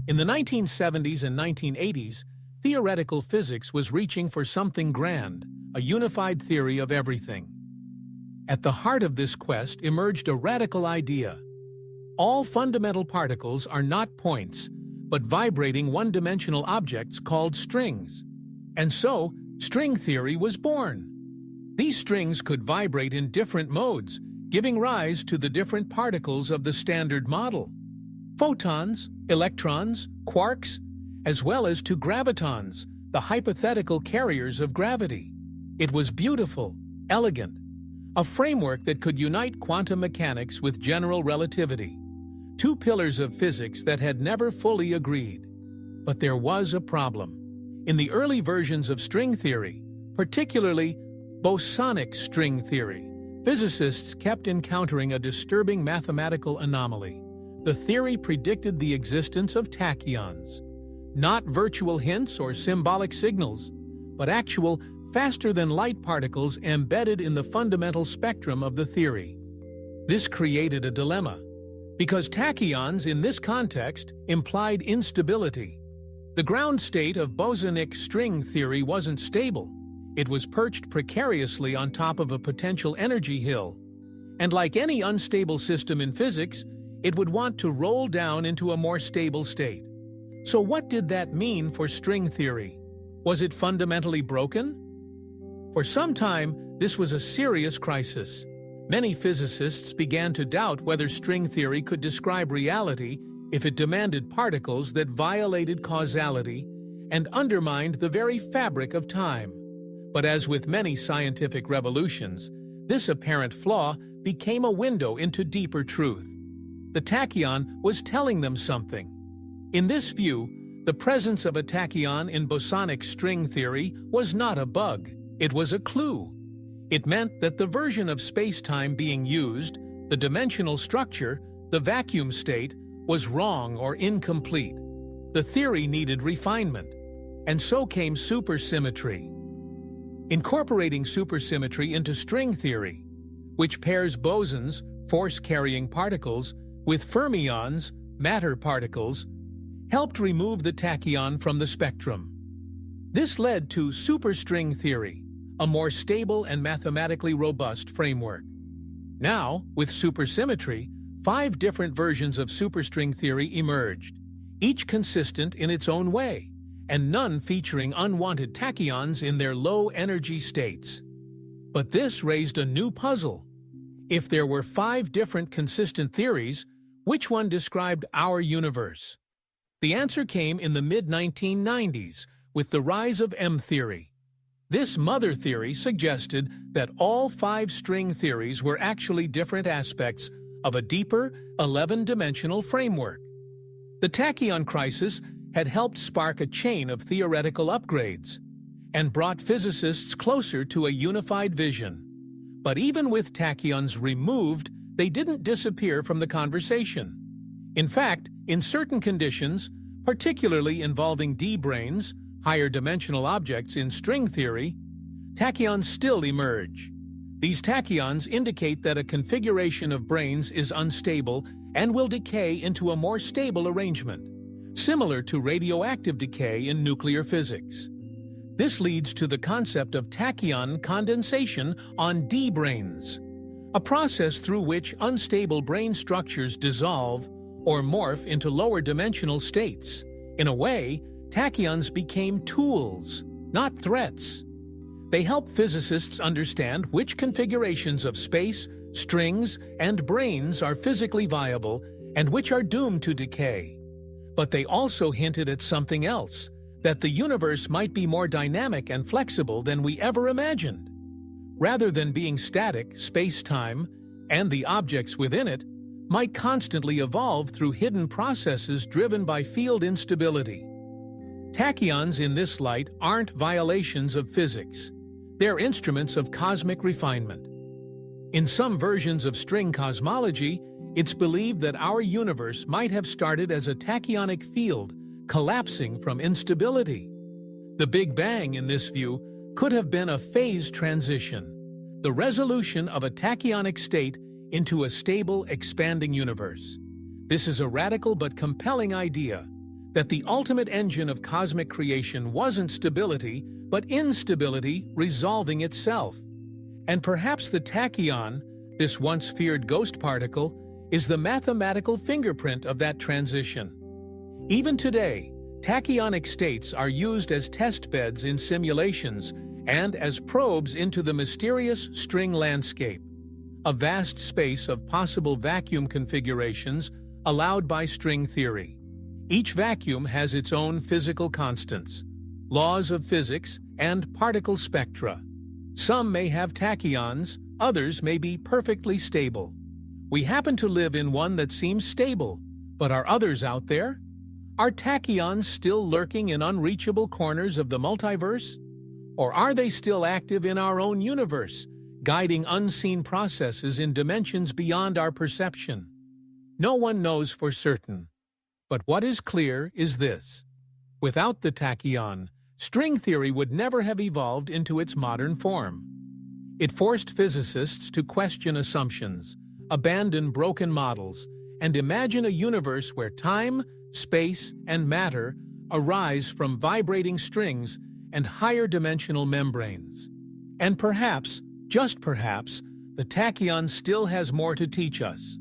In the 1970s and 1980s, theoretical physics was reaching for something grand, a unified theory of everything. At the heart of this quest emerged a radical idea. All fundamental particles are not points, but vibrating one-dimensional objects called strings. And so, string theory was born. These strings could vibrate in different modes, giving rise to the different particles of the standard model: photons, electrons, quarks, as well as to gravitons, the hypothetical carriers of gravity. It was beautiful, elegant, a framework that could unite quantum mechanics with general relativity, two pillars of physics that had never fully agreed. But there was a problem. In the early versions of string theory, particularly bosonic string theory, physicists kept encountering a disturbing mathematical anomaly. The theory predicted the existence of tachyons, not virtual hints or symbolic signals, but actual, faster-than-light particles embedded in the fundamental spectrum of the theory. This created a dilemma, because tachyons in this context implied instability. The ground state of bosonic string theory wasn't stable. It was perched precariously on top of a potential energy hill. And like any unstable system in physics, it would want to roll down into a more stable state. So what did that mean for string theory? Was it fundamentally broken? For some time, this was a serious crisis. Many physicists began to doubt whether string theory could describe reality if it demanded particles that violated causality and undermined the very fabric of time. But as with many scientific revolutions, this apparent flaw became a window into deeper truth. The tachyon was telling them something. In this view, the presence of a tachyon in bosonic string theory was not a bug. It was a clue. It meant that the version of space-time being used, the dimensional structure, the vacuum state, was wrong or incomplete. The theory needed refinement, and so came supersymmetry. Incorporating supersymmetry into string theory, which pairs bosons, force-carrying particles, with fermions, matter particles, helped remove the tachyon from the spectrum. This led to superstring theory, a more stable and mathematically robust framework. Now, with supersymmetry, 5 different versions of superstring theory emerged, each consistent in its own way, and none featuring unwanted tachyons in their low-energy states. But this raised a new puzzle. If there were 5 different consistent theories, which one described our universe? The answer came in the mid-1990s with the rise of M-theory. This mother theory suggested that all 5 string theories were actually different aspects of a deeper, 11-dimensional framework. The tachyon crisis had helped spark a chain of theoretical upgrades and brought physicists closer to a unified vision. But even with tachyons removed, they didn't disappear from the conversation. In fact, in certain conditions, particularly involving D-branes, higher-dimensional objects in string theory, tachyons still emerge. These tachyons indicate that a configuration of branes is unstable and will decay into a more stable arrangement, similar to radioactive decay in nuclear physics. This leads to the concept of tachyon condensation on D-branes, a process through which unstable brane structures dissolve or morph into lower-dimensional states. In a way, tachyons became tools, not threats. They help physicists understand which configurations of space, strings, and branes are physically viable and which are doomed to decay. But they also hinted at something else, that the universe might be more dynamic and flexible than we ever imagined. Rather than being static, space-time, and the objects within it, might constantly evolve through hidden processes driven by field instability. Tachyons in this light aren't violations of physics. They're instruments of cosmic refinement. In some versions of string cosmology, it's believed that our universe might have started as a tachyonic field, collapsing from instability. The Big Bang, in this view, could have been a phase transition, the resolution of a tachyonic state into a stable, expanding universe. This is a radical but compelling idea. that the ultimate engine of cosmic creation wasn't stability, but instability resolving itself. And perhaps the tachyon, this once feared ghost particle, is the mathematical fingerprint of that transition. Even today, tachyonic states are used as test beds in simulations and as probes into the mysterious string landscape, a vast space of possible vacuum configurations allowed by string theory. Each vacuum has its own physical constants, laws of physics, and particle spectra. Some may have tachyons, others may be perfectly stable. We happen to live in one that seems stable, but are others out there? Are tachyons still lurking in unreachable corners of the multiverse? Or are they still active in our own universe, guiding unseen processes in dimensions beyond our perception? No one knows for certain. But what is clear is this. Without the tachyon, string theory would never have evolved into its modern form. It forced physicists to question assumptions, abandon broken models, and imagine a universe where time, space, and matter arise from vibrating strings and higher dimensional membranes. And perhaps, just perhaps, the tachyon still has more to teach us.